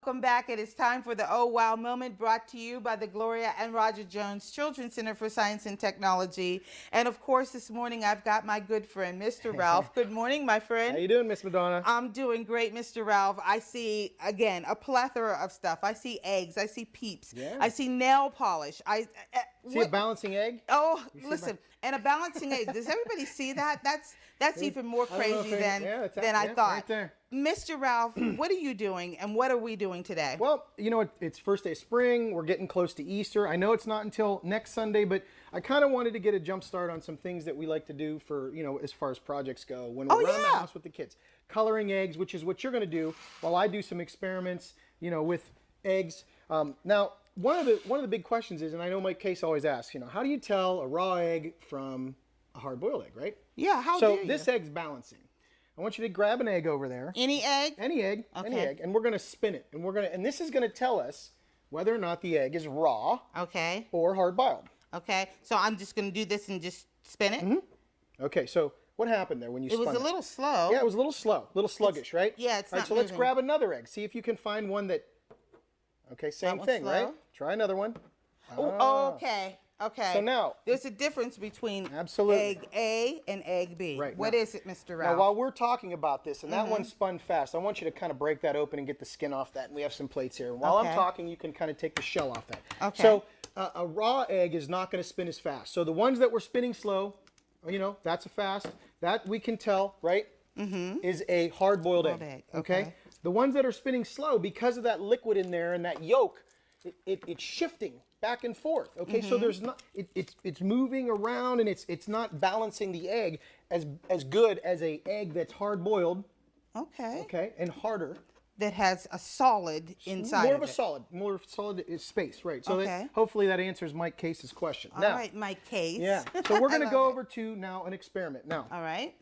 welcome back. It is time for the Oh Wow Moment, brought to you by the Gloria and Roger Jones Children's Center for Science and Technology. And of course, this morning I've got my good friend, Mr. Ralph. Good morning, my friend. How you doing, Miss Madonna? I'm doing great, Mr. Ralph. I see, again, a plethora of stuff. I see eggs. I see peeps. Yeah. I see nail polish. See a balancing egg? Oh, listen, and a balancing egg. Does everybody see that? That's even more crazy than I thought. Right there. Mr. Ralph, what are you doing, and what are we doing today? Well, you know, it's first day of spring. We're getting close to Easter. I know it's not until next Sunday, but I kind of wanted to get a jump start on some things that we like to do for, you know, as far as projects go when we're around the house with the kids. Coloring eggs, which is what you're going to do, while I do some experiments, you know, with eggs. Now, one of the big questions is, and I know Mike Case always asks, you know, how do you tell a raw egg from a hard-boiled egg, right? Yeah, how do you? So this egg's balancing. I want you to grab an egg over there. Any egg? Any egg, okay. Any egg, and we're going to spin it, and this is going to tell us whether or not the egg is raw, okay, or hard-boiled. Okay, so I'm just going to do this and just spin it. Mm-hmm. Okay, so what happened there when you spun it? It was a little slow. Yeah, it was a little slow, a little sluggish, right? Yeah, it's all not right. So moving. let's grab another egg. See if you can find one that. Okay, same thing, slow. right? Try another one. Oh, okay. Okay. So now there's a difference between absolutely egg A and egg B. Right. What is it, Mr. Ralph? Now, while we're talking about this, and that one spun fast, I want you to kind of break that open and get the skin off that. And we have some plates here. And while I'm talking, you can kind of take the shell off that. Okay. So a raw egg is not going to spin as fast. So the ones that were spinning slow, you know, that's a fast. That we can tell, right? Is a hard-boiled egg. Okay. The ones that are spinning slow, because of that liquid in there and that yolk, it's shifting back and forth. Okay, so there's not it's moving around, and it's not balancing the egg as good as a egg that's hard boiled. Okay. Okay, and harder. That has a solid inside. More solid space, right? So hopefully that answers Mike Case's question. All right, Mike Case. Yeah. So we're going to go over to now an experiment. Now. All right.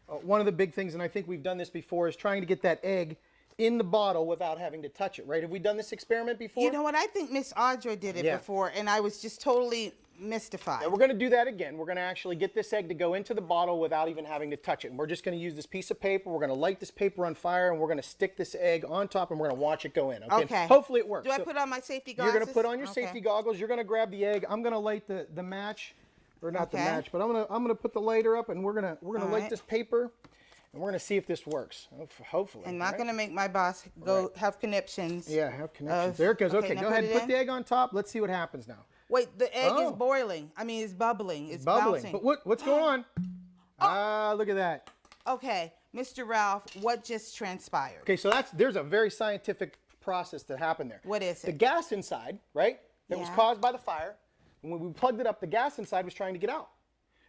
One of the big things, and I think we've done this before, is trying to get that egg in the bottle without having to touch it, right? Have we done this experiment before? You know what? I think Miss Audrey did it before, and I was just totally mystified. And we're going to do that again. We're going to actually get this egg to go into the bottle without even having to touch it. And we're just going to use this piece of paper. We're going to light this paper on fire, and we're going to stick this egg on top, and we're going to watch it go in. Okay. Hopefully it works. Do I put on my safety goggles? You're going to put on your safety goggles. You're going to grab the egg. I'm going to light the match, or not the match, but I'm going to put the lighter up, and we're going to light this paper. And we're going to see if this works, hopefully. I'm not going to make my boss go have conniptions. Yeah, have conniptions. There it goes. Okay, go ahead and put the egg on top. Let's see what happens now. Wait, the egg is boiling. I mean, it's bubbling. It's bubbling. bouncing. But what's going on? Look at that. Okay, Mr. Ralph, what just transpired? Okay, so there's a very scientific process that happened there. What is it? The gas inside, right, that was caused by the fire, and when we plugged it up, the gas inside was trying to get out.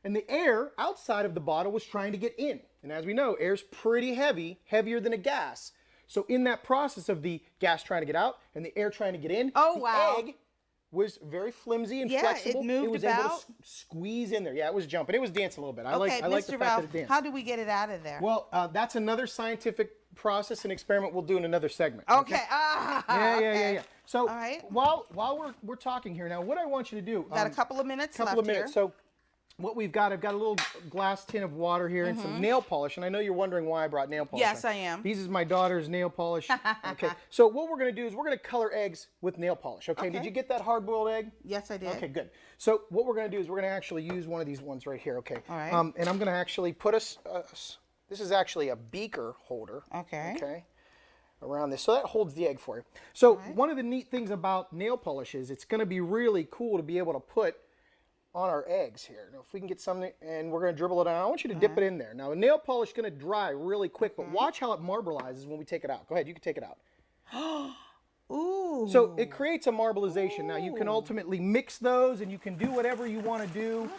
And the air outside of the bottle was trying to get in. And as we know, air's pretty heavy, heavier than a gas. So in that process of the gas trying to get out and the air trying to get in, the egg was very flimsy and flexible. It moved was about. Able to squeeze in there. Yeah, it was jumping. It was dancing a little bit. I like the fact Ralph, that it danced. how do we get it out of there? Well, that's another scientific process and experiment we'll do in another segment. Okay. Yeah. So while we're talking here now, what I want you to do. Got a couple of minutes left here. So what we've got, I've got a little glass tin of water here and some nail polish. And I know you're wondering why I brought nail polish. Yes, I am. These is my daughter's nail polish. Okay. So what we're going to do is we're going to color eggs with nail polish. Okay. Did you get that hard-boiled egg? Yes, I did. Okay, good. So what we're going to do is we're going to actually use one of these ones right here. Okay. All right. And I'm going to actually put this is actually a beaker holder. Okay. Okay. Around this. So that holds the egg for you. So one of the neat things about nail polish is it's going to be really cool to be able to put on our eggs here. Now, if we can get something, and we're going to dribble it out. I want you to dip it in there. Now, a nail polish is going to dry really quick, but watch how it marbleizes when we take it out. Go ahead, you can take it out. Ooh. So it creates a marbleization. Now, you can ultimately mix those, and you can do whatever you want to do.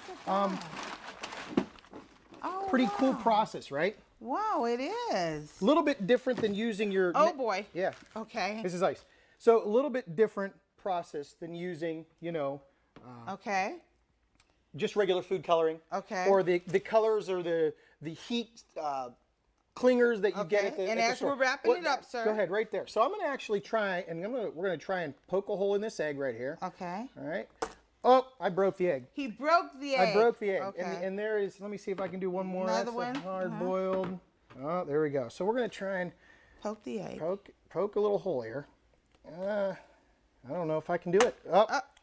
Pretty cool process, right? Wow, it is. A little bit different than using your... Oh, boy. Yeah. Okay. This is ice. So a little bit different process than using, you know... just regular food coloring. Okay. Or the colors or the heat clingers that you get at the And as store. we're wrapping it up, sir. Go ahead, right there. So I'm going to actually try, and we're going to try and poke a hole in this egg right here. Okay. All right. Oh, I broke the egg. He broke the egg. I broke the egg. Okay. And there is, let me see if I can do one more. Another one. Hard boiled. Oh, there we go. So we're going to try and poke the egg. Poke a little hole here. I don't know if I can do it.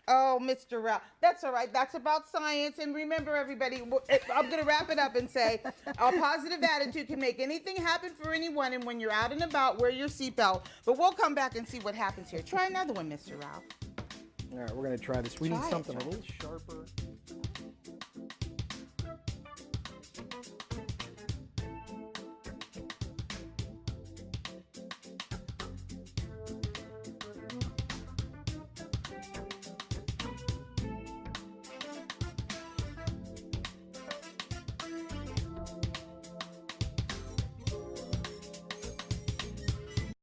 Oh, Mr. Ralph. That's all right. That's about science. And remember, everybody, I'm going to wrap it up and say a positive attitude can make anything happen for anyone. And when you're out and about, wear your seatbelt. But we'll come back and see what happens here. Try another one, Mr. Ralph. All right, we're going to try this. We need something a Try it. little sharper.